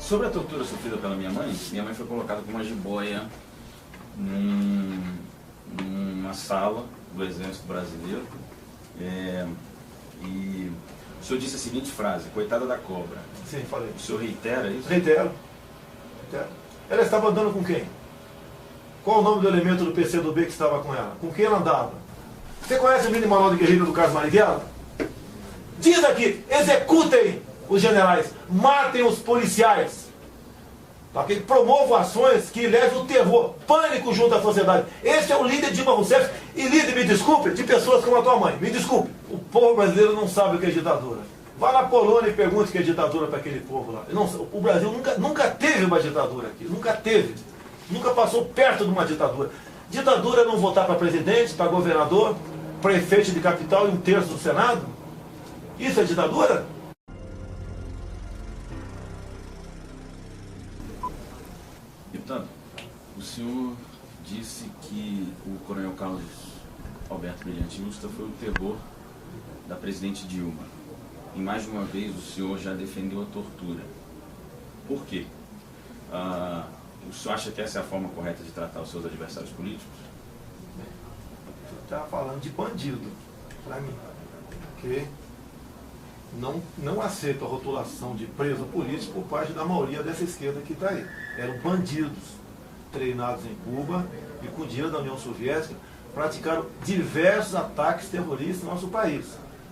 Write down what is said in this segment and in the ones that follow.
Sobre a tortura sofrida pela minha mãe foi colocada com uma jiboia numa sala do Exército Brasileiro. E o senhor disse a seguinte frase: coitada da cobra. Sim, falei. O senhor reitera isso? Reitero. Ela estava andando com quem? Qual o nome do elemento do PCdoB que estava com ela? Com quem ela andava? Você conhece o mini manual de guerrilha do Carlos Marighella? Diz aqui: executem os generais, matem os policiais. Tá? Que promovam ações que levem o terror, pânico junto à sociedade. Esse é o líder de Dilma Rousseff. E líder, me desculpe, de pessoas como a tua mãe. Me desculpe. O povo brasileiro não sabe o que é ditadura. Vá na Polônia e pergunte o que é ditadura para aquele povo lá. Não, o Brasil nunca teve uma ditadura aqui. Nunca teve. Nunca passou perto de uma ditadura. Ditadura é não votar para presidente, para governador, prefeito de capital e 1/3 do Senado? Isso é ditadura? Deputado, o senhor disse que o coronel Carlos Alberto Brilhante Ustra foi o terror da presidente Dilma. E mais de uma vez o senhor já defendeu a tortura. Por quê? O senhor acha que essa é a forma correta de tratar os seus adversários políticos? Você está falando de bandido, para mim. Porque não aceito a rotulação de preso político por parte da maioria dessa esquerda que está aí. Eram bandidos treinados em Cuba e com dinheiro da União Soviética praticaram diversos ataques terroristas no nosso país.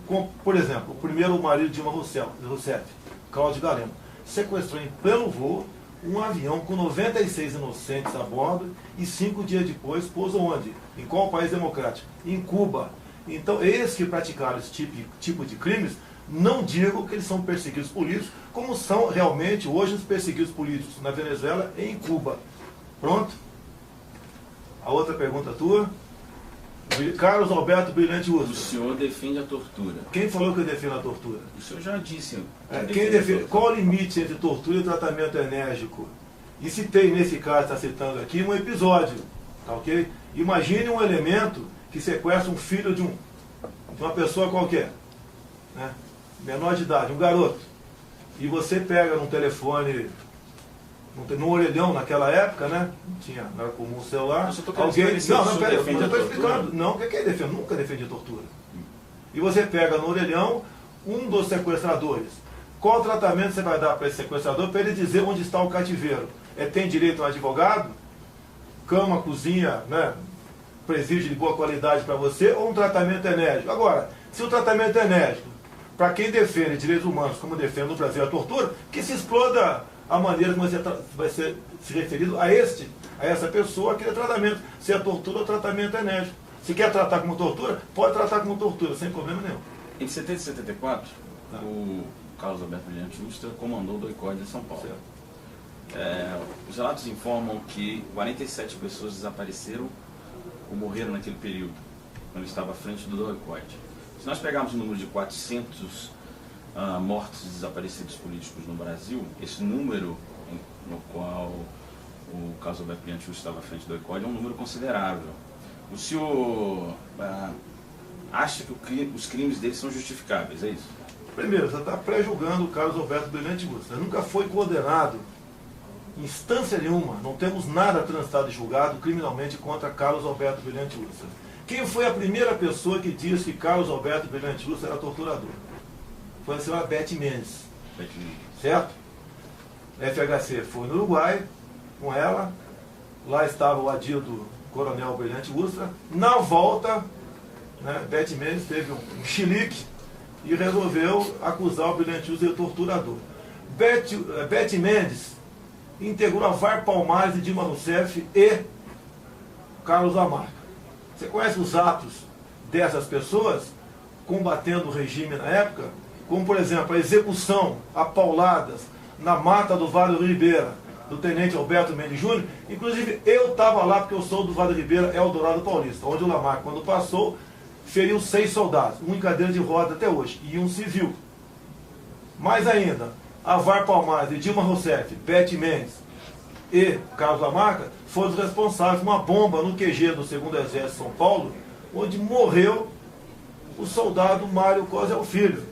Como, por exemplo, o primeiro marido de Dilma Rousseff, Cláudio Galeno, sequestrou em pleno voo um avião com 96 inocentes a bordo e 5 dias depois pousou onde? Em qual país democrático? Em Cuba. Então, eles que praticaram esse tipo de crimes, não digo que eles são perseguidos políticos, como são realmente hoje os perseguidos políticos na Venezuela e em Cuba. Pronto? A outra pergunta tua? Carlos Alberto Brilhante Ustra. O senhor defende a tortura. Quem falou que eu defendo a tortura? O senhor já disse. Quem defende? Qual o limite entre tortura e tratamento enérgico? E citei, nesse caso, está citando aqui, um episódio. Tá, ok? Imagine um elemento que sequestra um filho de uma pessoa qualquer, né? Menor de idade, um garoto. E você pega num telefone, num orelhão naquela época, né? Não era comum o celular. Alguém. Não, peraí, eu estou explicando. Não, o que é defender? Nunca defendi tortura. E você pega no orelhão um dos sequestradores. Qual tratamento você vai dar para esse sequestrador para ele dizer onde está o cativeiro? Tem direito a um advogado? Cama, cozinha, né? Presídio de boa qualidade para você, ou um tratamento enérgico? Agora, se o tratamento é enérgico, para quem defende direitos humanos, como defende no Brasil a tortura, que se exploda a maneira como você vai ser se referido a essa pessoa, aquele tratamento. Se é tortura ou tratamento enérgico. Se quer tratar como tortura, pode tratar como tortura, sem problema nenhum. Em 70 e 74, o Carlos Alberto Brilhante Ustra comandou o DOI-CODE em São Paulo. Os relatos informam que 47 pessoas desapareceram ou morreram naquele período, quando ele estava à frente do DOI-CODE. Se nós pegarmos o número de 400 mortos e desaparecidos políticos no Brasil, esse número no qual o Carlos Alberto Brilhante Ustra estava à frente do DOI-CODE é um número considerável. O senhor acha que os crimes dele são justificáveis, é isso? Primeiro, você está pré-julgando o Carlos Alberto Brilhante Ustra. Nunca foi condenado, em instância nenhuma, não temos nada transitado e julgado criminalmente contra Carlos Alberto Brilhante Ustra. Quem foi a primeira pessoa que disse que Carlos Alberto Brilhante Ustra era torturador? Foi a senhora Beth Mendes. Certo? FHC foi no Uruguai, com ela. Lá estava o adido coronel Brilhante Ustra. Na volta, né, Beth Mendes teve um chilique e resolveu acusar o Brilhante Ustra de torturador. Beth Mendes integrou a VAR Palmares de Dilma Rousseff e Carlos Lamarca. Você conhece os atos dessas pessoas combatendo o regime na época? Como, por exemplo, a execução a pauladas na mata do Vale do Ribeira, do tenente Alberto Mendes Júnior. Inclusive, eu estava lá porque eu sou do Vale do Ribeira, Eldorado Paulista, onde o Lamarca, quando passou, feriu 6 soldados, um em cadeira de roda até hoje, e um civil. Mais ainda, a VAR Palmares de Dilma Rousseff, Beth Mendes e Carlos Lamarca foram os responsáveis por uma bomba no QG do 2º Exército de São Paulo, onde morreu o soldado Mário Cosel Filho.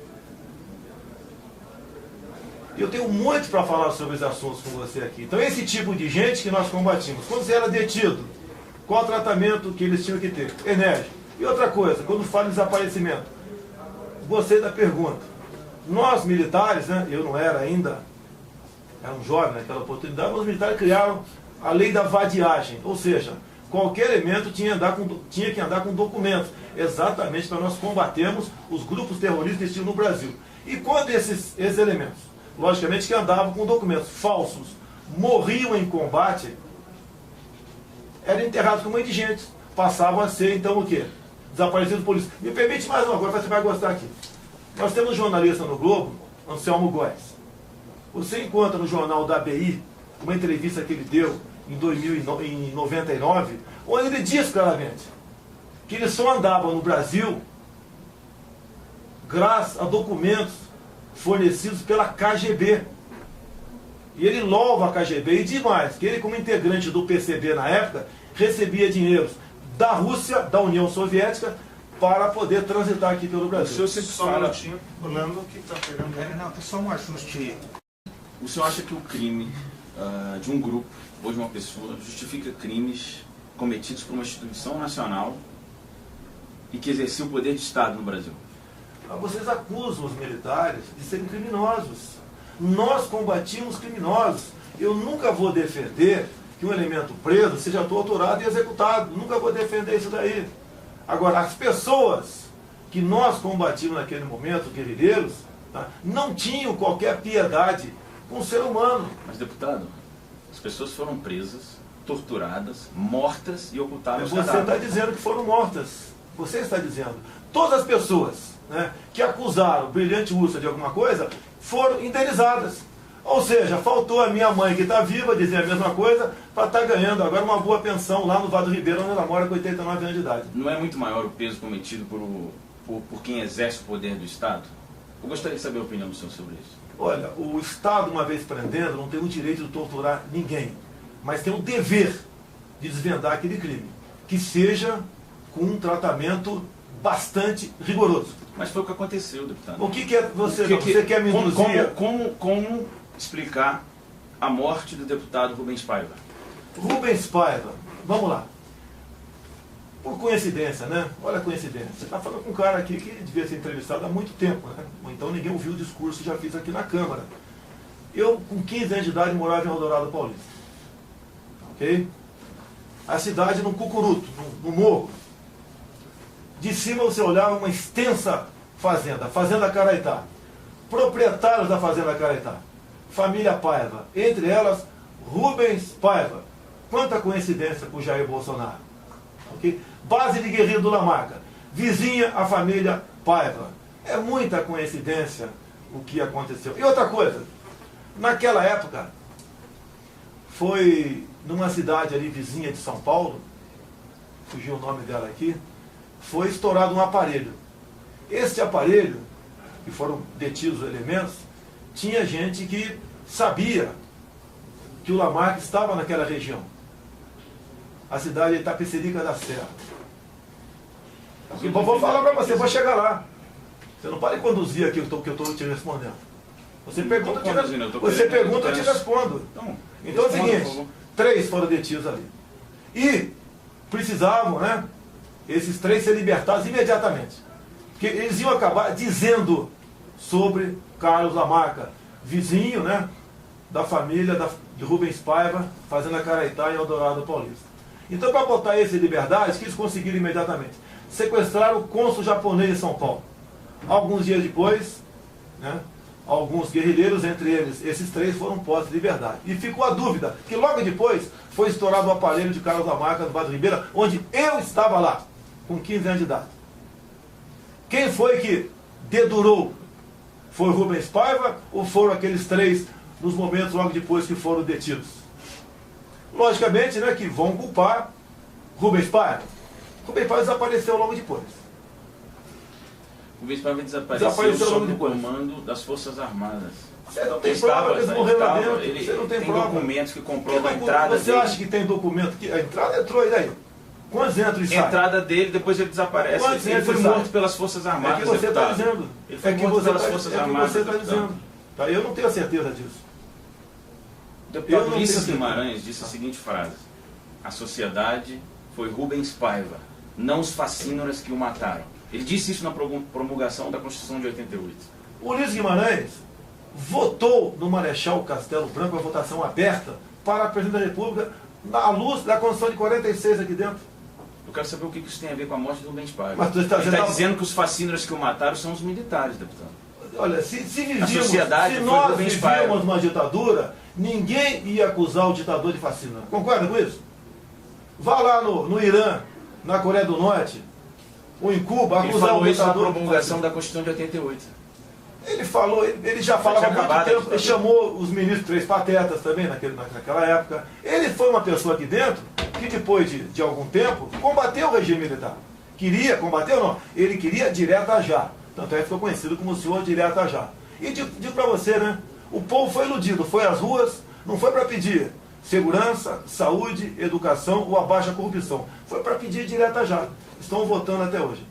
E eu tenho muito para falar sobre os assuntos com você aqui. Então, esse tipo de gente que nós combatimos. Quando você era detido, qual o tratamento que eles tinham que ter? Enérgico. E outra coisa, quando fala em desaparecimento, gostei da pergunta. Nós, militares, né, eu não era ainda, era um jovem naquela oportunidade, mas os militares criaram a lei da vadiagem. Ou seja, qualquer elemento tinha que andar com documentos, exatamente para nós combatermos os grupos terroristas que existiam no Brasil. E quando esses elementos, logicamente que andavam com documentos falsos, morriam em combate, eram enterrados como indigentes, passavam a ser então o quê? Desaparecidos polícias. Me permite mais uma coisa, você vai gostar aqui. Nós temos um jornalista no Globo, Anselmo Góes. Você encontra no jornal da ABI uma entrevista que ele deu em 99, onde ele diz claramente que ele só andava no Brasil graças a documentos fornecidos pela KGB. E ele louva a KGB e diz mais, que ele, como integrante do PCB na época, recebia dinheiros da Rússia, da União Soviética, para poder transitar aqui pelo Brasil. O senhor sempre fala... Orlando, que está pegando... Não, só um ajuste. O senhor acha que o crime de um grupo ou de uma pessoa justifica crimes cometidos por uma instituição nacional e que exercia o poder de Estado no Brasil? Vocês acusam os militares de serem criminosos. Nós combatimos criminosos. Eu nunca vou defender que um elemento preso seja torturado e executado. Nunca vou defender isso daí. Agora, as pessoas que nós combatimos naquele momento, guerrilheiros, tá, não tinham qualquer piedade com o ser humano. Mas, deputado, as pessoas foram presas, torturadas, mortas e ocultaram os cadáveres. Você está dizendo que foram mortas. Você está dizendo. Todas as pessoas, né, que acusaram o Brilhante Ustra de alguma coisa foram indenizadas. Ou seja, faltou a minha mãe, que está viva, dizer a mesma coisa, para estar ganhando agora uma boa pensão lá no Vado Ribeiro, onde ela mora com 89 anos de idade. Não é muito maior o peso cometido por quem exerce o poder do Estado? Eu gostaria de saber a opinião do senhor sobre isso. Olha, o Estado, uma vez prendendo, não tem o direito de torturar ninguém, mas tem o dever de desvendar aquele crime, que seja com um tratamento bastante rigoroso. Mas foi o que aconteceu, deputado. O que é você quer me induzir? Como explicar a morte do deputado Rubens Paiva? Rubens Paiva, vamos lá. Por coincidência, né? Olha a coincidência. Você está falando com um cara aqui que devia ser entrevistado há muito tempo, né? Ou então ninguém ouviu o discurso que já fiz aqui na Câmara. Eu, com 15 anos de idade, morava em Eldorado Paulista. Ok? A cidade num cucuruto, no morro. De cima você olhava uma extensa fazenda, Fazenda Caraitá. Proprietários da Fazenda Caraitá. Família Paiva. Entre elas, Rubens Paiva. Quanta coincidência com o Jair Bolsonaro. Okay? Base de guerrilha do Lamarca. Vizinha a família Paiva. É muita coincidência o que aconteceu. E outra coisa, naquela época, foi numa cidade ali vizinha de São Paulo, fugiu o nome dela aqui, foi estourado um aparelho. Este aparelho, que foram detidos os elementos, tinha gente que sabia que o Lamarca estava naquela região. A cidade de Itapecerica da Serra. Vou falar para você, vou chegar lá. Você não pode conduzir aqui o que eu estou te respondendo. Você pergunta, eu te respondo. Então é o seguinte, 3 foram detidos ali. E precisavam, né, esses 3 ser libertados imediatamente. Porque eles iam acabar dizendo sobre Carlos Lamarca, vizinho, né, da família de Rubens Paiva, Fazenda Caraitá em Eldorado Paulista. Então, para botar esse em liberdade, o que eles conseguiram imediatamente? Sequestraram o cônsul japonês em São Paulo. Alguns dias depois, né, alguns guerrilheiros, entre eles, esses 3 foram postos de liberdade. E ficou a dúvida, que logo depois foi estourado o aparelho de Carlos Lamarca do Vado Ribeiro, onde eu estava lá, com 15 anos de idade. Quem foi que dedurou? Foi Rubens Paiva ou foram aqueles 3 nos momentos logo depois que foram detidos? Logicamente, né, que vão culpar Rubens Paiva. Rubens Paiva desapareceu logo depois. Rubens Paiva desapareceu sob o comando das Forças Armadas. Você não tem prova que eles morreram lá dentro. Você não tem prova. Documentos que comprovam a entrada Você dele. acha que tem documento? A entrada entrou aí daí. Quantos entram e saem? A entrada dele, depois ele desaparece. Ele foi morto pelas Forças Armadas. É que você está dizendo. Ele foi morto pelas Forças Armadas. Você está dizendo. Tá? Eu não tenho certeza disso. O deputado Ulisses Guimarães disse a seguinte frase: a sociedade foi Rubens Paiva, não os fascínoras que o mataram. Ele disse isso na promulgação da Constituição de 88. O Ulisses Guimarães votou no Marechal Castelo Branco a votação aberta para a Presidente da República à luz da Constituição de 46 aqui dentro. Eu quero saber o que isso tem a ver com a morte do Rubens Paiva. Mas Ele está dizendo que os fascínoras que o mataram são os militares, deputado. Olha, se nós vivíamos uma ditadura, ninguém ia acusar o ditador de fascínio. Concorda com isso? Vá lá no Irã, na Coreia do Norte, ou em Cuba, acusar o ditador. Ele falou isso na promulgação da Constituição de 88. Ele falou, ele já falava há muito tempo, ele chamou os ministros Três Patetas também naquela época. Ele foi uma pessoa aqui dentro que depois de algum tempo combateu o regime militar. Queria combater ou não? Ele queria direta já. Tanto é que ficou conhecido como o senhor direta já. E digo para você, né? O povo foi iludido, foi às ruas, não foi para pedir segurança, saúde, educação ou abaixo a corrupção. Foi para pedir direta já. Estão votando até hoje.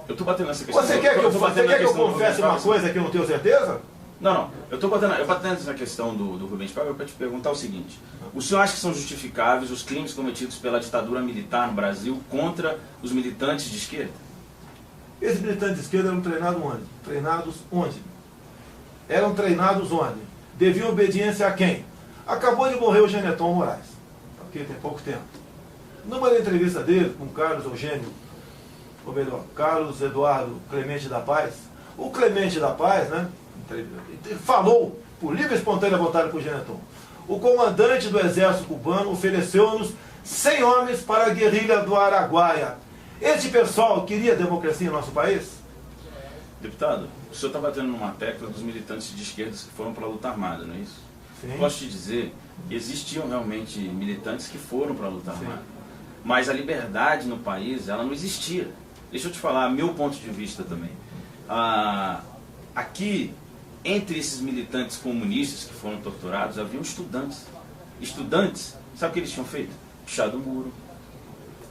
Eu estou batendo nessa questão. Você quer que eu confesse uma coisa que eu não tenho certeza? Não. Eu estou batendo nessa questão do Rubens Paiva para te perguntar o seguinte. O senhor acha que são justificáveis os crimes cometidos pela ditadura militar no Brasil contra os militantes de esquerda? Esses militantes de esquerda eram treinados onde? Treinados onde? Eram treinados onde? Deviam obediência a quem? Acabou de morrer o Geneton Moraes, porque tem pouco tempo. Numa entrevista dele com Carlos Eduardo Clemente da Paz, o Clemente da Paz, né, falou, por livre e espontânea vontade por Geneton, o comandante do exército cubano ofereceu-nos 100 homens para a guerrilha do Araguaia. Esse pessoal queria democracia no nosso país? Deputado, o senhor está batendo numa tecla dos militantes de esquerda que foram para a luta armada, não é isso? Sim. Posso te dizer que existiam realmente militantes que foram para a luta armada. Mas a liberdade no país, ela não existia. Deixa eu te falar, meu ponto de vista também. Aqui, entre esses militantes comunistas que foram torturados, haviam estudantes. Estudantes, sabe o que eles tinham feito? Pichado o muro,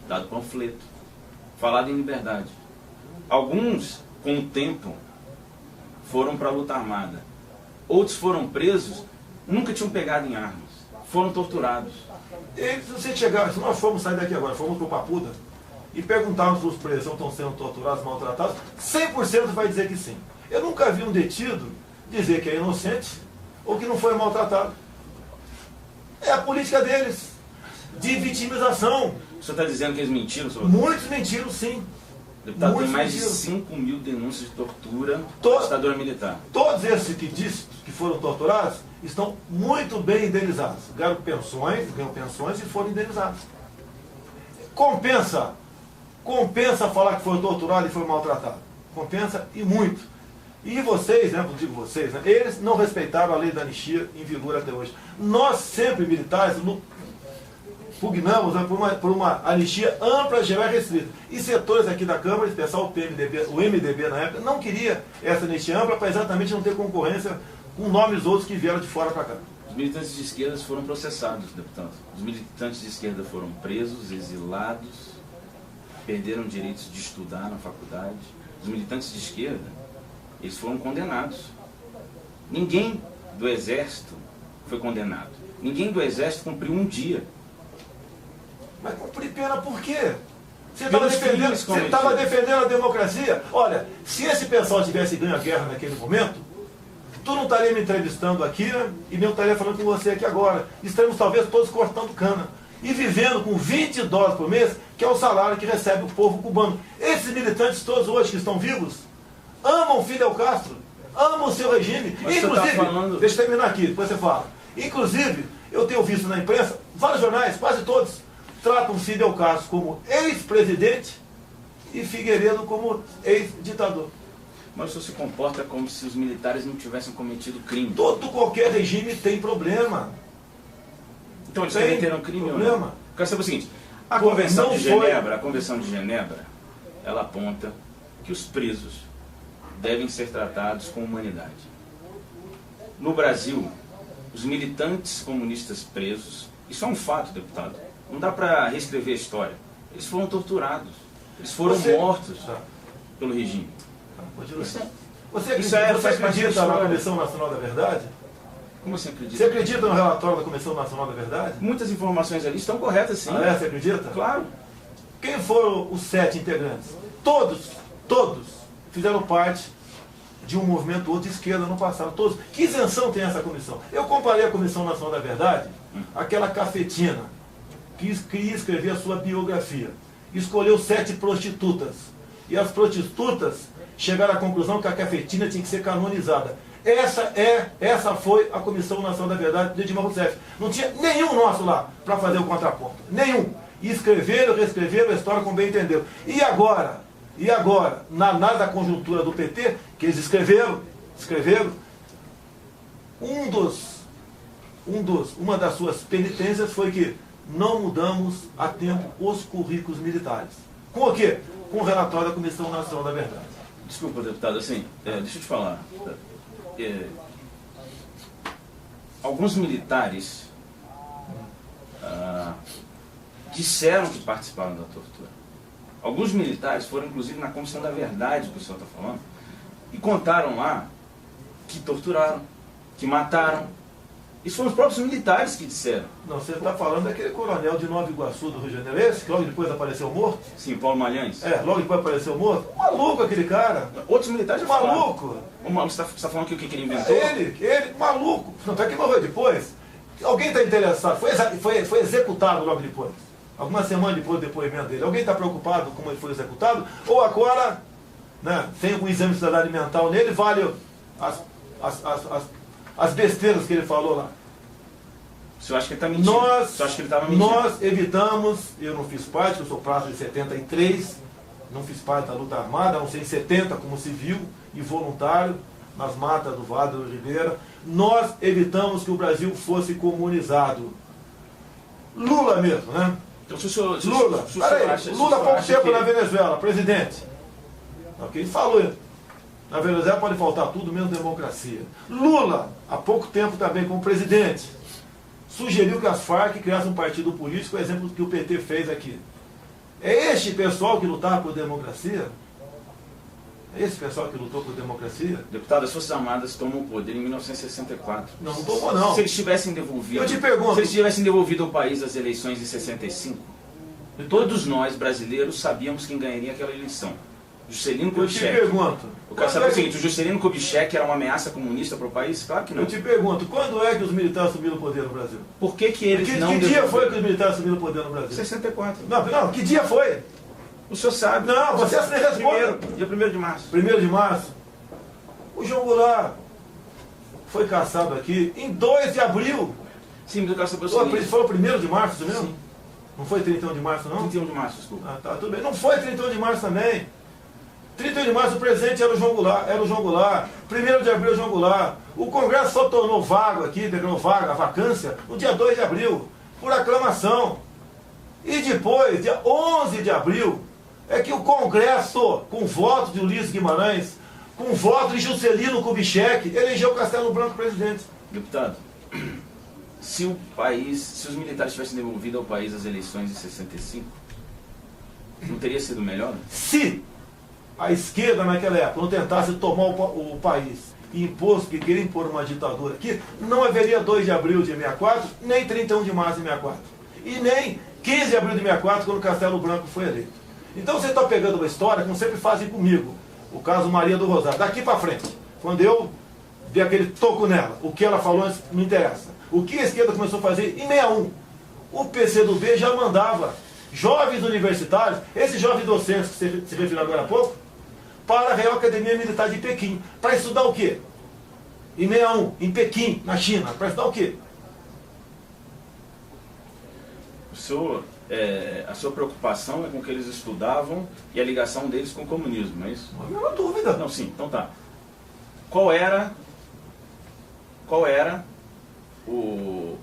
dado panfleto, falado em liberdade. Alguns, com o tempo, foram para a luta armada. Outros foram presos, nunca tinham pegado em armas. Foram torturados. Se nós formos sair daqui agora, formos para o Papuda, e perguntarmos se os presos estão sendo torturados, maltratados, 100% vai dizer que sim. Eu nunca vi um detido dizer que é inocente ou que não foi maltratado. É a política deles, de vitimização. O senhor está dizendo que eles mentiram sobre Muitos mentiram, sim. Deputado, tem mais de 5 mil denúncias de tortura da ditadura militar. Todos esses que foram torturados estão muito bem indenizados. Ganham pensões e foram indenizados. Compensa falar que foi torturado e foi maltratado. Compensa e muito. E vocês, né, não digo vocês, né, eles não respeitaram a lei da anistia em vigor até hoje. Nós sempre, militares, pugnamos, né, por uma anistia ampla, geral e restrita. E setores aqui da Câmara, em especial o MDB na época, não queria essa anistia ampla para exatamente não ter concorrência com nomes outros que vieram de fora para cá. Os militantes de esquerda foram processados, deputado. Os militantes de esquerda foram presos, exilados, perderam direitos de estudar na faculdade. Os militantes de esquerda, eles foram condenados. Ninguém do Exército foi condenado. Ninguém do Exército cumpriu um dia. Mas cumprir pena por quê? Você estava defendendo a democracia? Olha, se esse pessoal tivesse ganho a guerra naquele momento, tu não estaria me entrevistando aqui, né? E nem estaria falando com você aqui agora. Estaremos talvez todos cortando cana e vivendo com $20 por mês, que é o salário que recebe o povo cubano. Esses militantes todos hoje que estão vivos amam Fidel Castro, amam o seu regime. Mas inclusive, tá falando... deixa eu terminar aqui, depois você fala. Inclusive, eu tenho visto na imprensa, vários jornais, quase todos, tratam Fidel Castro como ex-presidente e Figueiredo como ex-ditador. Mas o senhor se comporta como se os militares não tivessem cometido crime. Qualquer regime tem problema. Então eles cometeram crime ou não? Eu quero saber o seguinte, a Convenção de Genebra, ela aponta que os presos devem ser tratados com humanidade. No Brasil, os militantes comunistas presos, isso é um fato, deputado, não dá para reescrever a história. Eles foram torturados, eles foram mortos pelo regime. Você Isso acredita, faz parte da na história. Comissão Nacional da Verdade? Como você acredita? Você acredita no relatório da Comissão Nacional da Verdade? Muitas informações ali estão corretas, sim. Ah, você acredita? Claro. Quem foram os 7 integrantes? Todos fizeram parte de um movimento ou de esquerda no passado. Todos. Que isenção tem essa comissão? Eu comparei a Comissão Nacional da Verdade àquela cafetina que queria escrever a sua biografia. Escolheu 7 prostitutas. E as prostitutas chegaram à conclusão que a cafetina tinha que ser canonizada. Essa foi a Comissão Nacional da Verdade de Dilma Rousseff. Não tinha nenhum nosso lá para fazer o contraponto. Nenhum. E escreveram, reescreveram a história como bem entenderam. E agora, na análise da conjuntura do PT, que eles escreveram, uma das suas penitências foi que não mudamos a tempo os currículos militares. Com o quê? Com o relatório da Comissão Nacional da Verdade. Desculpa, deputado, assim, deixa eu te falar. Alguns militares disseram que participaram da tortura. Alguns militares foram, inclusive, na Comissão da Verdade, que o senhor está falando, e contaram lá que torturaram, que mataram. Isso foram os próprios militares que disseram. Não, você está falando daquele coronel de Nova Iguaçu, do Rio de Janeiro, esse que logo depois apareceu morto? Sim, Paulo Malhães. Logo depois apareceu morto? Maluco aquele cara. Outros militares já falaram. Maluco. Você está falando que o que ele inventou? Ele, maluco. Não é que morreu depois. Alguém está interessado? Foi executado logo depois. Algumas semanas depois do depoimento dele. Alguém está preocupado com como ele foi executado? Ou agora, né, tem um exame de cidadania mental nele, vale as besteiras que ele falou lá. O senhor acha que ele está mentindo? O senhor acha que ele estava mentindo? Nós evitamos, eu não fiz parte, eu sou praça de 73, não fiz parte da luta armada, não sei em 70 como civil e voluntário, nas matas do Vale do Ribeira. Nós evitamos que o Brasil fosse comunizado. Lula mesmo, né? Então, se o senhor Lula, Lula há pouco tempo na Venezuela, presidente. Ok? Falou. Na Venezuela pode faltar tudo, menos democracia. Lula, há pouco tempo também como presidente, sugeriu que as Farc criassem um partido político, exemplo do que o PT fez aqui. É este pessoal que lutava por democracia? É esse pessoal que lutou por democracia? Deputado, as Forças Armadas tomam o poder em 1964. Não tomou não. Se eles tivessem devolvido... Eu te pergunto... Se eles tivessem devolvido ao país as eleições em 65, todos nós, brasileiros, sabíamos quem ganharia aquela eleição. Juscelino Kubitschek. Eu te pergunto... Eu quero saber o seguinte, o Juscelino Kubitschek era uma ameaça comunista para o país? Claro que não. Eu te pergunto, quando é que os militares assumiram o poder no Brasil? Por que eles não... Que dia foi que os militares assumiram o poder no Brasil? 64. Não, que dia foi? O senhor sabe. Não, você me responde. Dia 1º de março. 1º de março. O João Goulart foi caçado aqui em 2 de abril. Sim, mas eu quero saber o seguinte. Foi o 1º de março, isso mesmo? Sim. Não foi 31 de março, não? 31 de março, desculpa. Ah, tá, tudo bem. Não foi 31 de março também. 31 de março o presidente era o João Goulart. 1º de abril é o João Goulart. O Congresso só tornou vago aqui, declarou vaga, a vacância, no dia 2 de abril, por aclamação. E depois, dia 11 de abril, é que o Congresso, com voto de Ulisses Guimarães, com voto de Juscelino Kubitschek, elegeu Castelo Branco presidente. Deputado, se os militares tivessem devolvido ao país as eleições em 65, não teria sido melhor? Se a esquerda naquela época não tentasse tomar o país e queria impor uma ditadura aqui, não haveria 2 de abril de 64, nem 31 de março de 64. E nem 15 de abril de 64, quando Castelo Branco foi eleito. Então você está pegando uma história, como sempre fazem comigo, o caso Maria do Rosário, daqui para frente, quando eu dei aquele toco nela, o que ela falou antes não interessa. O que a esquerda começou a fazer em 61, o PCdoB já mandava jovens universitários, esses jovens docentes que você se referiu agora há pouco, para a Real Academia Militar de Pequim, para estudar o quê? Em 61, em Pequim, na China, para estudar o quê? A sua preocupação é com o que eles estudavam e a ligação deles com o comunismo, não é isso? Não há nenhuma dúvida. Não, sim, então tá. Qual era o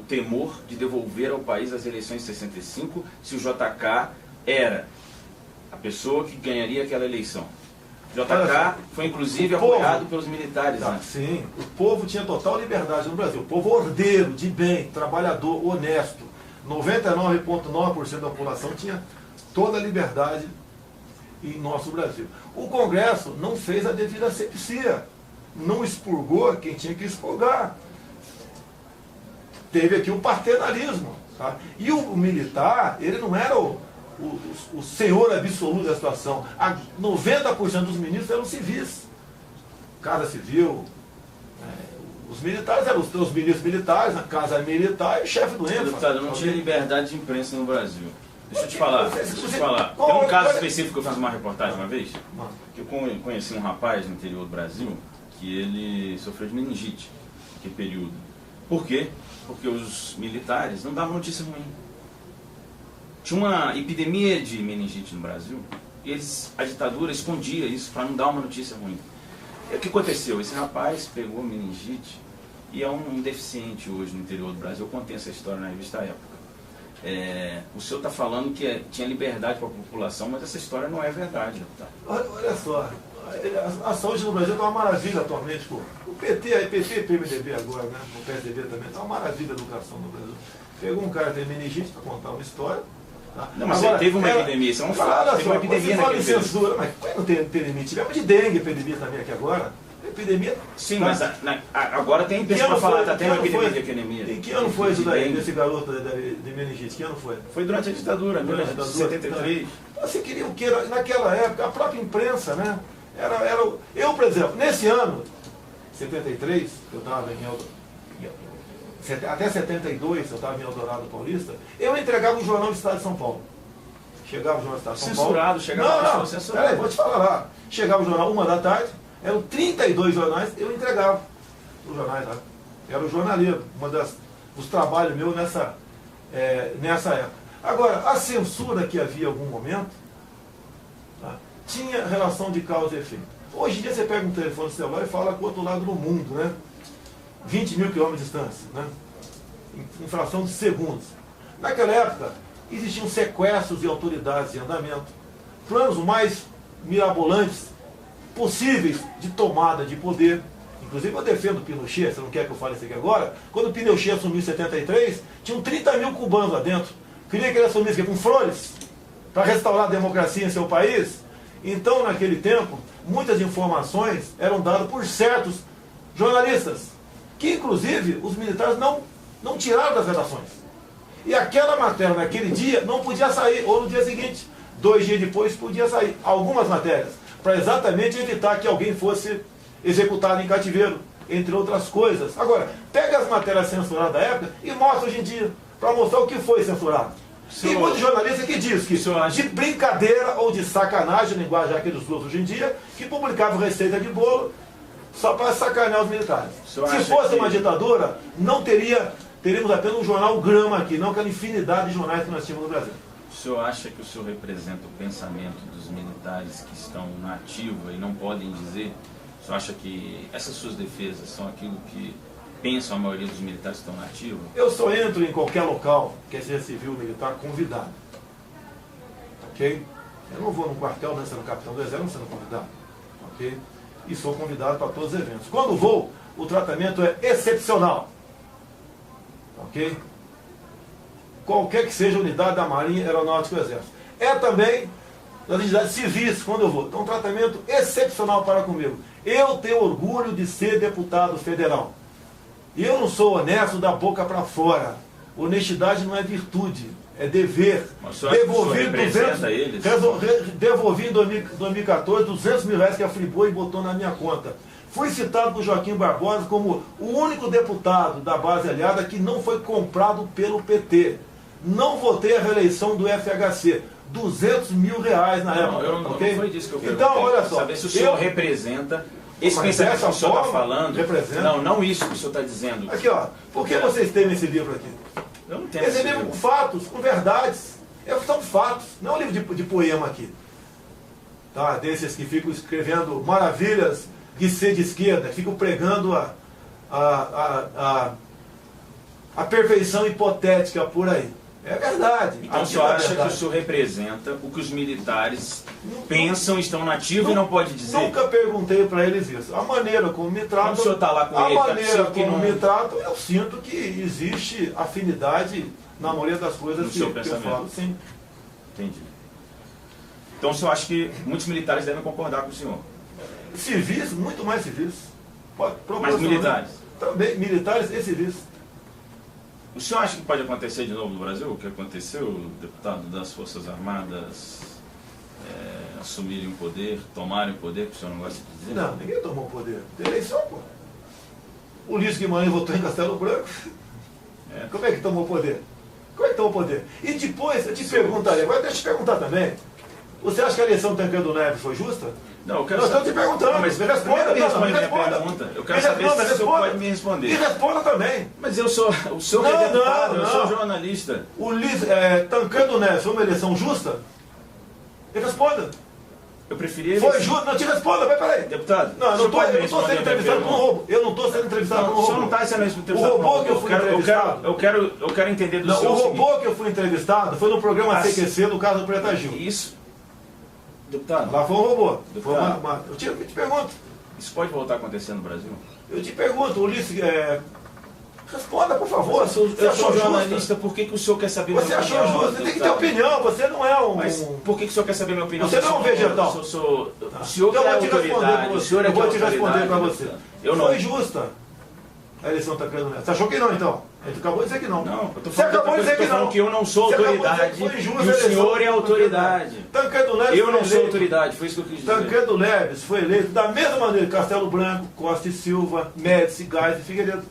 temor de devolver ao país as eleições de 65 se o JK era a pessoa que ganharia aquela eleição? O JK foi inclusive apoiado pelos militares. Tá, né? Sim, o povo tinha total liberdade no Brasil. O povo ordeiro, de bem, trabalhador, honesto. 99,9% da população tinha toda a liberdade em nosso Brasil. O Congresso não fez a devida asepsia, não expurgou quem tinha que expurgar. Teve aqui o paternalismo. Tá? E o militar, ele não era o senhor absoluto da situação. 90% dos ministros eram civis. Casa Civil, os militares eram os ministros militares, a Casa Militar e o chefe do ENFA. Deputado, não tinha liberdade de imprensa no Brasil. Deixa eu te falar. Tem um caso específico que eu fiz uma reportagem uma vez, que eu conheci um rapaz no interior do Brasil, que ele sofreu de meningite naquele período. Por quê? Porque os militares não davam notícia ruim. Tinha uma epidemia de meningite no Brasil, e a ditadura escondia isso para não dar uma notícia ruim. E o que aconteceu? Esse rapaz pegou meningite e é um deficiente hoje no interior do Brasil. Eu contei essa história na revista Época. O senhor está falando que tinha liberdade para a população, mas essa história não é verdade, deputado. Olha só, a saúde no Brasil está uma maravilha atualmente. Pô. O PT e PMDB agora, né? O PSDB também, está uma maravilha a educação no Brasil. Pegou um cara que tem meningite para contar uma história. Tá? Não, mas agora, teve uma epidemia, isso é um fato. Teve uma epidemia naquele período. Censura, mas não tem epidemia. Tivemos de dengue epidemia também aqui agora. Epidemia. Sim, tá? Mas agora tem pessoa para falar, está tendo uma epidemia. Em que ano foi isso daí, desse garoto de meningite? Que ano foi? Foi durante a ditadura, 1973. Você queria o que? Naquela época, a própria imprensa, né? Eu, por exemplo, nesse ano, 73, eu estava até 72, eu estava em Eldorado Paulista, eu entregava o jornal do Estado de São Paulo. Chegava o jornal do Estado de São Paulo. Censurado, chegava censurado. Peraí, vou te falar lá. Chegava o jornal 1 da tarde, eram 32 jornais, eu entregava os jornais lá. Era o jornalismo, os trabalhos meus nessa época. Agora, a censura que havia em algum momento, tá, tinha relação de causa e efeito. Hoje em dia você pega um telefone celular e fala com o outro lado do mundo, né? 20 mil quilômetros de distância, né? Em fração de segundos. Naquela época, existiam sequestros de autoridades em andamento, planos mais mirabolantes possíveis de tomada de poder. Inclusive eu defendo o Pinochet, você não quer que eu fale isso aqui agora? Quando o Pinochet assumiu em 73, tinham 30 mil cubanos lá dentro. Queria que ele assumisse com flores para restaurar a democracia em seu país. Então, naquele tempo, muitas informações eram dadas por certos jornalistas, que inclusive os militares não tiraram das redações. E aquela matéria naquele dia não podia sair, ou no dia seguinte, 2 dias depois podia sair. Algumas matérias, para exatamente evitar que alguém fosse executado em cativeiro, entre outras coisas. Agora, pega as matérias censuradas da época e mostra hoje em dia, para mostrar o que foi censurado. Tem muitos jornalistas que diz que de brincadeira ou de sacanagem, linguagem que eles usam hoje em dia, que publicavam receita de bolo só para sacanear os militares. Se fosse uma ditadura, não teríamos apenas um jornal Grama aqui, não aquela infinidade de jornais que nós tínhamos no Brasil. O senhor acha que o senhor representa o pensamento dos militares que estão na ativa e não podem dizer? O senhor acha que essas suas defesas são aquilo que pensam a maioria dos militares que estão na ativa? Eu só entro em qualquer local, quer seja civil ou militar, convidado. Ok? Eu não vou num quartel não sendo capitão do exército, não sendo convidado. Ok? E sou convidado para todos os eventos. Quando vou, o tratamento é excepcional. Ok? Qualquer que seja a unidade da Marinha, Aeronáutica ou Exército. É também das entidades civis, quando eu vou. Então, um tratamento excepcional para comigo. Eu tenho orgulho de ser deputado federal. E eu não sou honesto da boca para fora. Honestidade não é virtude, é dever. Devolvi em 2014 200 mil reais que a Friboi botou na minha conta. Fui citado por Joaquim Barbosa como o único deputado da base aliada que não foi comprado pelo PT. Não votei a reeleição do FHC. 200 mil reais na época. Não foi disso que eu perguntei. Então, olha só. Saber se o senhor representa esse pensamento que o senhor está falando. Representa. Não isso que o senhor está dizendo. Aqui, ó. Por que vocês têm esse livro aqui? Eu não tenho esse livro com fatos, com verdades. São fatos. Não é um livro de poema aqui. Tá? Desses que ficam escrevendo maravilhas de ser de esquerda, que ficam pregando a perfeição hipotética por aí. É verdade. Então o senhor acha que o senhor representa o que os militares pensam, estão na ativa e não pode dizer? Nunca perguntei para eles isso. A maneira como me tratam, o senhor está lá com ele, me tratam, eu sinto que existe afinidade na maioria das coisas no seu pensamento. eu falo. Sim. Entendi. Então o senhor acha que muitos militares devem concordar com o senhor? Civis, muito mais civis. Mas militares? Também, militares e civis. O senhor acha que pode acontecer de novo no Brasil? O que aconteceu, deputado, das Forças Armadas assumirem o poder, tomarem o poder, que o senhor não gosta de dizer? Não, ninguém tomou o poder. Tem eleição, pô. O Ulisses Guimarães votou em Castelo Branco. Como é que tomou o poder? Como é que tomou o poder? E depois, eu te perguntaria, agora deixa eu te perguntar também. Você acha que a eleição do Tancredo Neves foi justa? Não, eu quero Nós estamos te perguntando. Mas me responda minha pergunta. Eu quero saber se o senhor pode me responder. E responda também. Mas eu sou o senhor é deputado, eu sou jornalista. O Tancredo Neves foi uma eleição justa? Me responda. Eu preferia... Foi justo? Não te responda, vai, peraí. Deputado, não, eu não estou sendo entrevistado por um robô. Eu não estou sendo entrevistado por um robô. O senhor não está sendo entrevistado por um robô. Que eu fui entrevistado. Eu quero entender do senhor. O robô que eu fui entrevistado foi no programa CQC do caso do Preta Gil. Isso. Deputado. Lá foi um robô. Deputado. Eu te pergunto. Isso pode voltar a acontecer no Brasil? Eu te pergunto, Ulisses, responda, por favor. Eu sou jornalista, por que o senhor quer saber minha opinião? Você achou justo? Você tem que ter opinião, você não é um... Mas por que o senhor quer saber minha opinião? Você não é um vegetal. O senhor é autoridade. Eu vou te responder para você. Eu não. Foi justa a eleição da Tancredo Neves. Você achou que não, então? Ele acabou de dizer que não. Não, eu você acabou de dizer que não. Que eu não sou autoridade. E o senhor é autoridade. Tancredo Neves eu não sou autoridade, foi isso que eu quis dizer. Tancredo Neves foi eleito da mesma maneira que Castelo Branco, Costa e Silva, Médici, Gás e Figueiredo,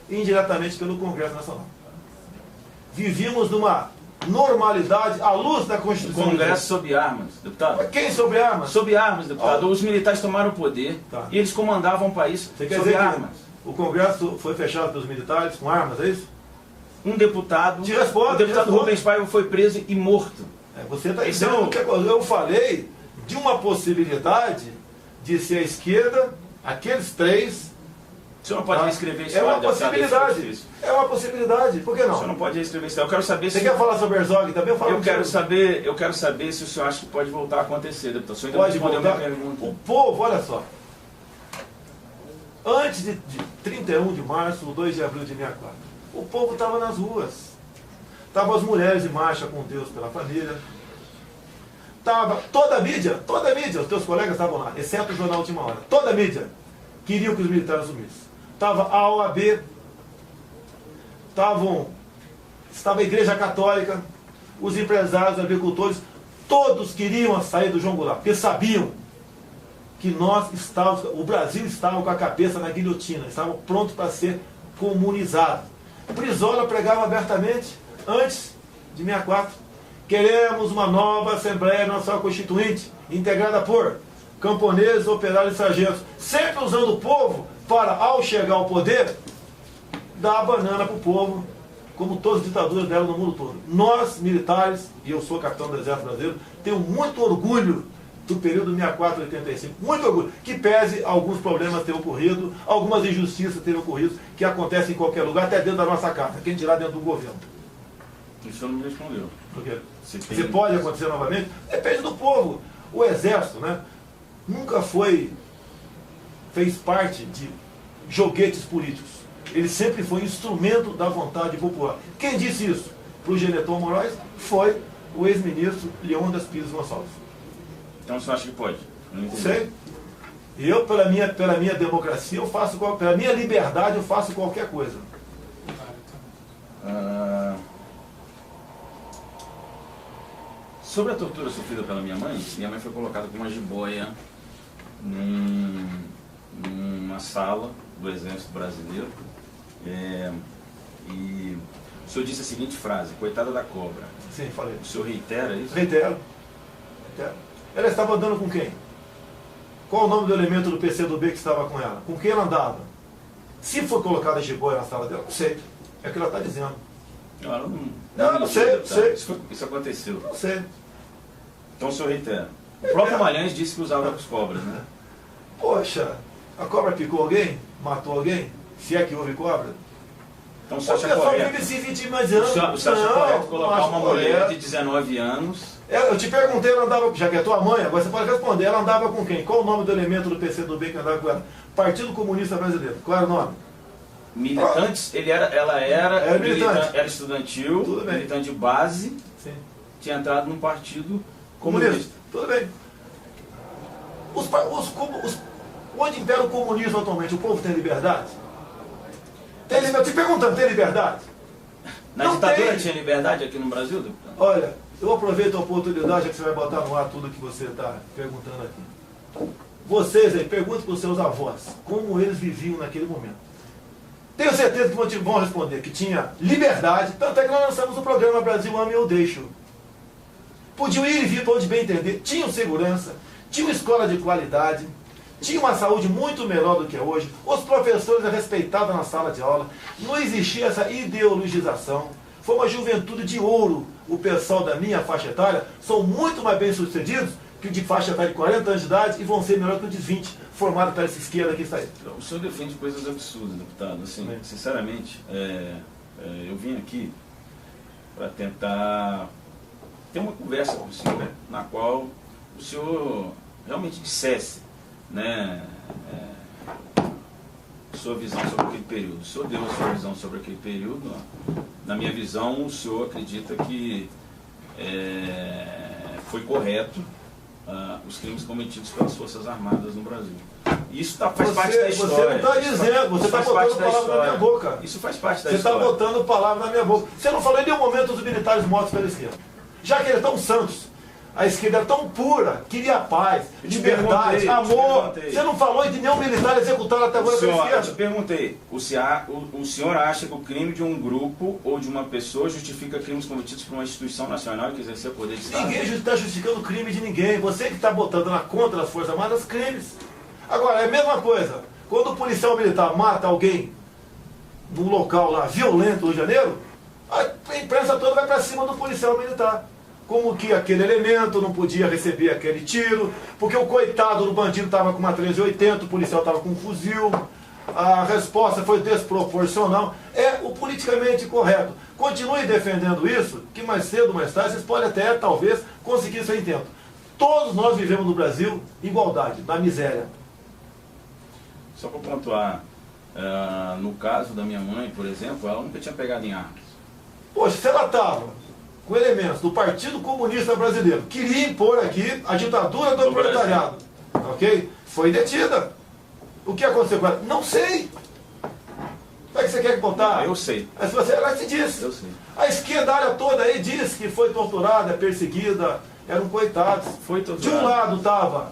indiretamente pelo Congresso Nacional. Vivíamos numa normalidade à luz da Constituição. O Congresso sob armas, deputado. Mas quem sob armas? Sob armas, deputado. Os militares tomaram o poder e eles comandavam o país sob armas. O Congresso foi fechado pelos militares com armas, é isso? Um deputado, o deputado Rubens Paiva foi preso e morto. Você está dizendo que eu falei de uma possibilidade de ser a esquerda, aqueles três. O senhor não pode reescrever isso. É uma possibilidade. É uma possibilidade. Por que não? O senhor não pode reescrever isso. Eu quero saber se... Você quer falar sobre Herzog também? Eu quero saber se o senhor acha que pode voltar a acontecer, deputado. O senhor ainda pode não respondeu voltar. Minha pergunta. O povo, olha só. Antes de 31 de março, 2 de abril de 64, o povo estava nas ruas. Estavam as mulheres em marcha com Deus pela família. Estava toda a mídia, os teus colegas estavam lá, exceto o Jornal Última Hora. Toda a mídia queriam que os militares assumissem. Estava a OAB, estava a Igreja Católica, os empresários, os agricultores, todos queriam a saída do João Goulart, porque sabiam que o Brasil estava com a cabeça na guilhotina, estava pronto para ser comunizado. Brizola pregava abertamente, antes de 64, queremos uma nova Assembleia Nacional Constituinte, integrada por camponeses, operários e sargentos, sempre usando o povo para, ao chegar ao poder, dar a banana para o povo, como todas as ditaduras deram no mundo todo. Nós, militares, e eu sou capitão do Exército Brasileiro, tenho muito orgulho do período 64 a 85, muito orgulho, que pese alguns problemas terem ocorrido, algumas injustiças terem ocorrido, que acontecem em qualquer lugar, até dentro da nossa casa, quem dirá dentro do governo. Isso não me respondeu. Por quê? Se pode acontecer novamente? Depende do povo. O Exército, nunca fez parte de joguetes políticos. Ele sempre foi instrumento da vontade popular. Quem disse isso para o Geneton Moraes foi o ex-ministro Leônidas Pires Gonçalves. Então você acha que pode? Não sei. Eu, pela minha democracia, pela minha liberdade, eu faço qualquer coisa. Sobre a tortura sofrida pela minha mãe foi colocada com uma jiboia numa sala do Exército Brasileiro. E o senhor disse a seguinte frase: coitada da cobra. Sim, falei. O senhor reitera isso? Reitero. Ela estava andando com quem? Qual o nome do elemento do PCdoB que estava com ela? Com quem ela andava? Se foi colocada a jiboia na sala dela, não sei. É o que ela está dizendo. Não sei. Isso aconteceu. Não sei. Então o senhor reitera. O próprio Malhães disse que usava as cobras, né? Poxa, a cobra picou alguém? Matou alguém? Se é que houve cobra? Então o senhor acha correto? Vive se vitimizando. O senhor acha correto colocar uma mulher de 19 anos... Eu te perguntei, ela andava, já que é tua mãe, agora você pode responder, ela andava com quem? Qual o nome do elemento do PCdoB que andava com ela? Partido Comunista Brasileiro. Qual era o nome? Militantes, ela era militante. Era estudantil, militante de base, sim, tinha entrado num partido comunista. Tudo bem. Onde impera o comunismo atualmente, o povo tem liberdade? Tem liberdade? Te perguntando, tem liberdade? Na Não ditadura tem. tinha liberdade aqui no Brasil, deputado? Olha, eu aproveito a oportunidade que você vai botar no ar tudo que você está perguntando aqui. Vocês aí, perguntem para os seus avós como eles viviam naquele momento. Tenho certeza que vão responder que tinha liberdade, tanto é que nós lançamos o programa Brasil Ame ou Deixo. Podiam ir e vir para onde bem entender, tinham segurança, tinham escola de qualidade, tinha uma saúde muito melhor do que é hoje, os professores eram respeitados na sala de aula, não existia essa ideologização, foi uma juventude de ouro. O pessoal da minha faixa etária são muito mais bem sucedidos que o de faixa etária de 40 anos de idade e vão ser melhor que o de 20, formado para essa esquerda que está aí. O senhor defende coisas absurdas, deputado. Assim, sinceramente, eu vim aqui para tentar ter uma conversa com o senhor, na qual o senhor realmente dissesse, né, sua visão sobre aquele período. O senhor deu a sua visão sobre aquele período. Na minha visão, o senhor acredita que foi correto os crimes cometidos pelas Forças Armadas no Brasil. Isso faz parte da história. Você não está dizendo, você está botando palavras na minha boca. Isso faz parte da história. Você está botando palavras na minha boca. Você não falou em nenhum momento dos militares mortos pela esquerda. Já que eles estão santos, a esquerda é tão pura, queria paz, liberdade, amor. Você não falou de nenhum militar executado até agora pela esquerda. Eu te perguntei, o senhor acha que o crime de um grupo ou de uma pessoa justifica crimes cometidos por uma instituição nacional que exercia poder de Estado? Ninguém está justificando o crime de ninguém. Você que está botando na conta das Forças Armadas crimes. Agora, é a mesma coisa. Quando o policial militar mata alguém num local lá violento no Rio de Janeiro, a imprensa toda vai para cima do policial militar. Como que aquele elemento não podia receber aquele tiro, porque o coitado do bandido estava com uma 1380, o policial estava com um fuzil, a resposta foi desproporcional. É o politicamente correto. Continue defendendo isso, que mais cedo ou mais tarde vocês podem até, talvez, conseguir seu intento. Todos nós vivemos no Brasil igualdade, na miséria. Só para pontuar, no caso da minha mãe, por exemplo, ela nunca tinha pegado em armas. Poxa, se ela estava com elementos do Partido Comunista Brasileiro, queria impor aqui a ditadura do proletariado, ok? Foi detida. O que aconteceu com ela? Não sei. Como é que você quer botar? Eu sei. Mas você, ela te disse. Eu sei. A esquerda área toda aí diz que foi torturada, perseguida, eram coitados. Foi torturada. De um lado estava,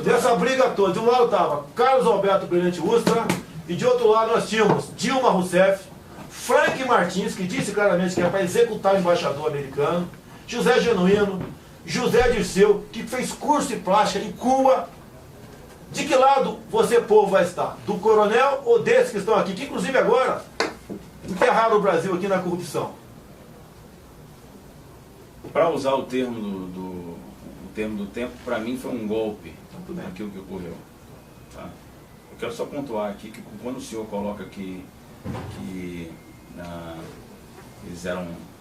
dessa briga toda, de um lado estava Carlos Alberto Brilhante Ustra, e de outro lado nós tínhamos Dilma Rousseff, Frank Martins, que disse claramente que era para executar o embaixador americano, José Genuíno, José Dirceu, que fez curso de plástica em Cuba. De que lado você, povo, vai estar? Do coronel ou desses que estão aqui, que inclusive agora enterraram o Brasil aqui na corrupção? Para usar o termo do tempo, para mim foi um golpe aquilo que ocorreu. Tá? Eu quero só pontuar aqui que quando o senhor coloca que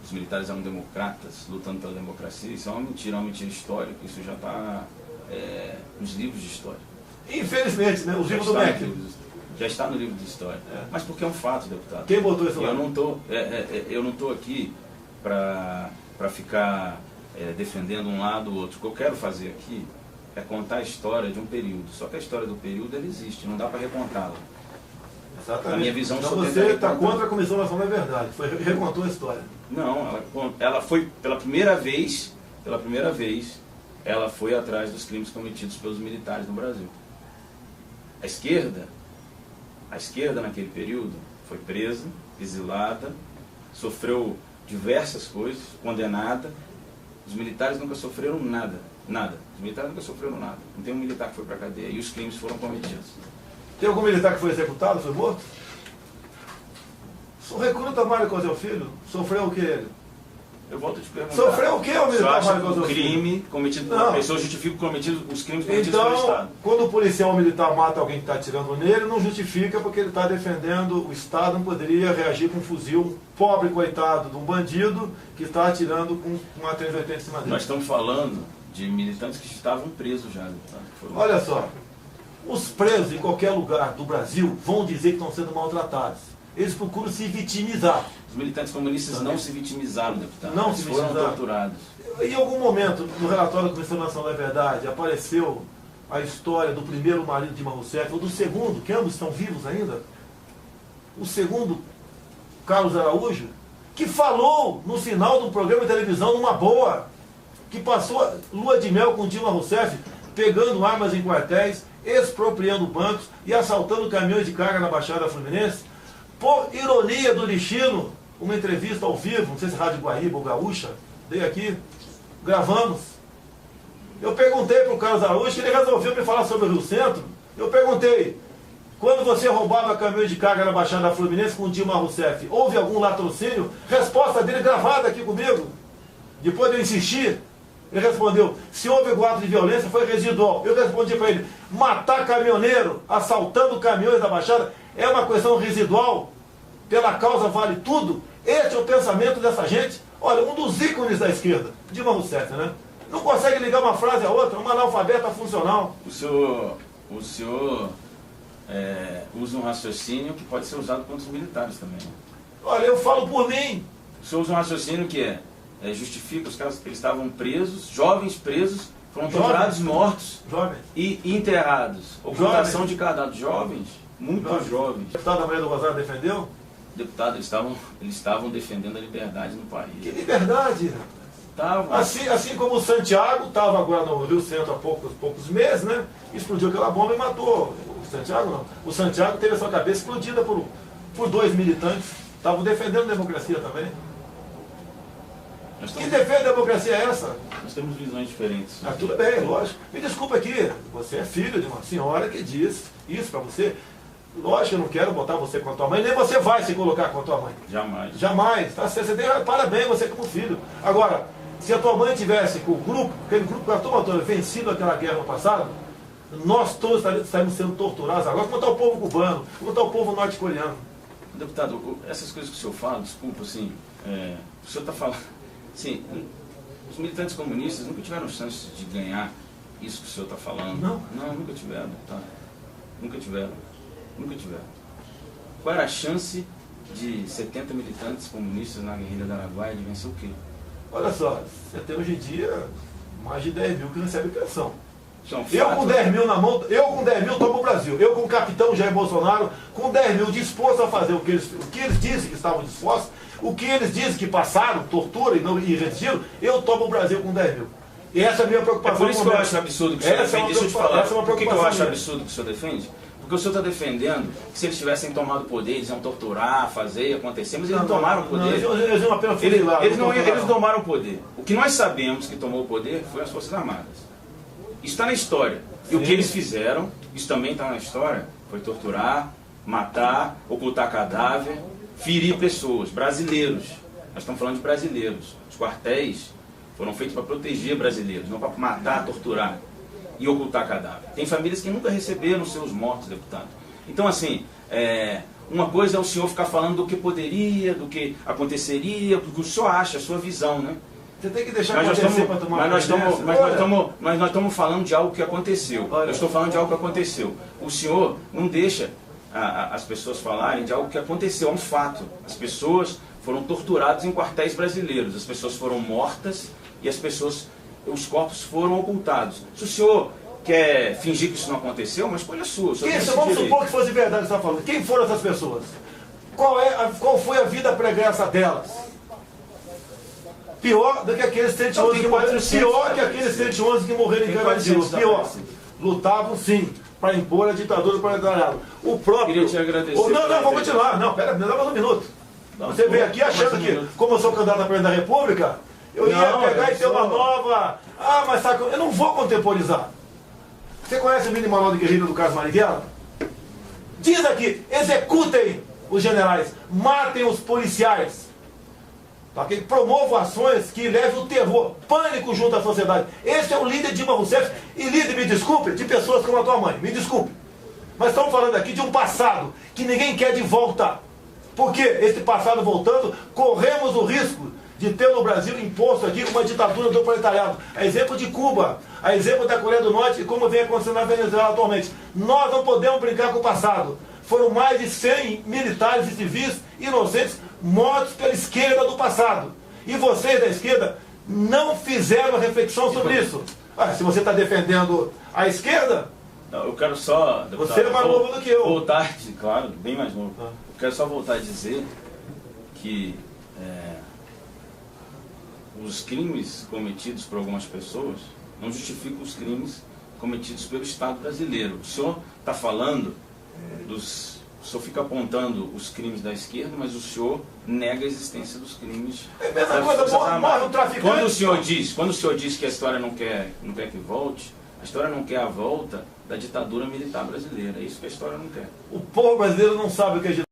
os militares eram democratas, lutando pela democracia, isso é uma mentira histórica, isso já está nos livros de história. Infelizmente, né? Os livros do MEC. Já está no livro de história. Mas porque é um fato, deputado. Quem botou isso lá? Eu não estou aqui para ficar defendendo um lado ou outro. O que eu quero fazer aqui é contar a história de um período. Só que a história do período ela existe, não dá para recontá-la. Exatamente. A minha visão então sobre você está contra a Comissão Nacional da Verdade. Recontou a história. Não, ela foi pela primeira vez, ela foi atrás dos crimes cometidos pelos militares no Brasil. A esquerda naquele período foi presa, exilada, sofreu diversas coisas, condenada. Os militares nunca sofreram nada. Os militares nunca sofreram nada. Não tem um militar que foi para a cadeia e os crimes foram cometidos. Tem algum militar que foi executado, foi morto? O recruta Mário Cosel Filho sofreu o que ele? Eu volto a te perguntar. Sofreu o que o militar Mário Cosel Filho? O crime cometido por uma pessoa justifica os crimes cometidos pelo Estado. Quando o policial militar mata alguém que está atirando nele, não justifica porque ele está defendendo o Estado, não poderia reagir com um fuzil, um pobre coitado de um bandido que está atirando com uma 380 em cima dele. Nós estamos falando de militantes que estavam presos já. Olha só, os presos em qualquer lugar do Brasil vão dizer que estão sendo maltratados. eles procuram se vitimizar. Os militantes comunistas não se vitimizaram, deputado. Não Eles se foram vitimizaram. torturados. Em algum momento, no relatório da Comissão Nacional da Verdade, apareceu a história do primeiro marido de Dilma Rousseff, ou do segundo, que ambos estão vivos ainda, o segundo, Carlos Araújo, que falou no final de um programa de televisão numa boa, que passou lua de mel com Dilma Rousseff, pegando armas em quartéis, expropriando bancos e assaltando caminhões de carga na Baixada Fluminense. Por ironia do destino, uma entrevista ao vivo, não sei se Rádio Guaíba ou Gaúcha, dei aqui, gravamos. Eu perguntei para o Carlos Araújo, que ele resolveu me falar sobre o Rio Centro. Eu perguntei, quando você roubava caminhões de carga na Baixada Fluminense com Dilma Rousseff, houve algum latrocínio? Resposta dele gravada aqui comigo. Depois de eu insistir, ele respondeu, se houve ato de violência, foi residual. Eu respondi para ele, matar caminhoneiro, assaltando caminhões da Baixada, é uma questão residual? Pela causa vale tudo? Este é o pensamento dessa gente? Olha, um dos ícones da esquerda, Dilma Rousseff, né? Não consegue ligar uma frase a outra, uma analfabeta funcional. O senhor usa um raciocínio que pode ser usado contra os militares também. Olha, eu falo por mim. O senhor usa um raciocínio que justifica os casos que eles estavam presos, jovens presos, foram torturados, mortos Jovens. e enterrados. Ocultação de cadáver. Jovens, muito jovens. O deputado Maria do Rosário defendeu? Deputado, eles estavam defendendo a liberdade no país. Que liberdade! Estavam. Assim como o Santiago estava agora no Rio Centro há poucos meses, né? Explodiu aquela bomba e matou. O Santiago não. O Santiago teve a sua cabeça explodida por 2 militantes. Estavam defendendo a democracia também. Quem defende a democracia é essa? Nós temos visões diferentes. Ah, tudo bem, lógico. Me desculpa aqui, você é filho de uma senhora que diz isso para você. Lógico, eu não quero botar você com a tua mãe, nem você vai se colocar com a tua mãe. Jamais. Jamais. Tá? Você tem parabéns, você como filho. Agora, se a tua mãe tivesse com o grupo, aquele grupo que a turma toda vencido aquela guerra no passado, nós todos estaríamos sendo torturados agora. Como está o povo cubano, como está o povo norte-coreano. Deputado, essas coisas que o senhor fala, desculpa, assim, o senhor está falando, assim, os militantes comunistas nunca tiveram chance de ganhar isso que o senhor está falando. Não? Não, nunca tiveram, tá? Nunca tiveram. Nunca tiveram. Qual era a chance de 70 militantes comunistas na guerrilha do Araguaia de vencer o quê? Olha só, você tem hoje em dia mais de 10 mil que recebem pensão. São Eu fatos. com 10 mil na mão, eu com 10 mil tomo o Brasil. Eu com o capitão Jair Bolsonaro, com 10 mil disposto a fazer o que eles dizem que estavam dispostos, o que eles dizem que passaram, tortura e resistiram, eu tomo o Brasil com 10 mil. E essa é a minha preocupação. É por isso que eu acho absurdo que o senhor defende. Deixa eu te falar. Por que eu acho absurdo que o senhor defende? Porque o senhor está defendendo que se eles tivessem tomado o poder, eles iam torturar, fazer, acontecer, mas eles não tomaram o poder. Eles iam apenas Eles eles tomaram o poder. O que nós sabemos que tomou o poder foi as Forças Armadas. Isso está na história. E o que eles fizeram, isso também está na história, foi torturar, matar, ocultar cadáver, ferir pessoas, brasileiros. Nós estamos falando de brasileiros. Os quartéis foram feitos para proteger brasileiros, não para matar, torturar e ocultar cadáver. Tem famílias que nunca receberam seus mortos, deputado. Então, assim, uma coisa é o senhor ficar falando do que poderia, do que aconteceria, do que o senhor acha, a sua visão, né? Você tem que deixar acontecer para tomar Mas nós estamos falando de algo que aconteceu. Eu estou falando de algo que aconteceu. O senhor não deixa as pessoas falarem de algo que aconteceu, é um fato. As pessoas foram torturadas em quartéis brasileiros, as pessoas foram mortas e os corpos foram ocultados. Se o senhor quer fingir que isso não aconteceu, mas escolha sua. Vamos supor que fosse verdade que você está falando. Quem foram essas pessoas? Qual foi a vida pregressa delas? Pior do que aqueles 111 que morreram. Pior que aqueles 111 que morreram em Carandiru. Pior. Lutavam sim para impor a ditadura do proletariado. O próprio. Queria te agradecer. Não, vou continuar. Não, pera, me dá mais um minuto. Você veio aqui achando que, como eu sou candidato a presidente da República, eu ia pegar e ter uma nova. Ah, mas sabe, eu não vou contemporizar. Você conhece o mini manual de guerrilha do Carlos Marighella? Diz aqui: executem os generais, matem os policiais. Tá? Que promovam ações que levem o terror, pânico junto à sociedade. Esse é o líder Dilma Rousseff. E líder, me desculpe, de pessoas como a tua mãe. Me desculpe. Mas estamos falando aqui de um passado que ninguém quer de volta. Porque esse passado voltando, corremos o risco de ter no Brasil imposto aqui uma ditadura do proletariado. A exemplo de Cuba, a exemplo da Coreia do Norte e como vem acontecendo na Venezuela atualmente. Nós não podemos brincar com o passado. foram mais de 100 militares e civis inocentes mortos pela esquerda do passado. E vocês da esquerda não fizeram reflexão sobre isso. Se você está defendendo a esquerda... Não, eu quero só... Deputado, você é mais novo do que eu. Voltar, claro, bem mais novo. Eu quero só voltar a dizer que os crimes cometidos por algumas pessoas não justificam os crimes cometidos pelo Estado brasileiro. O senhor está falando dos... O senhor fica apontando os crimes da esquerda, mas o senhor nega a existência dos crimes das Forças Armadas. Quando o senhor diz que a história não quer que volte, a história não quer a volta da ditadura militar brasileira. É isso que a história não quer. O povo brasileiro não sabe o que é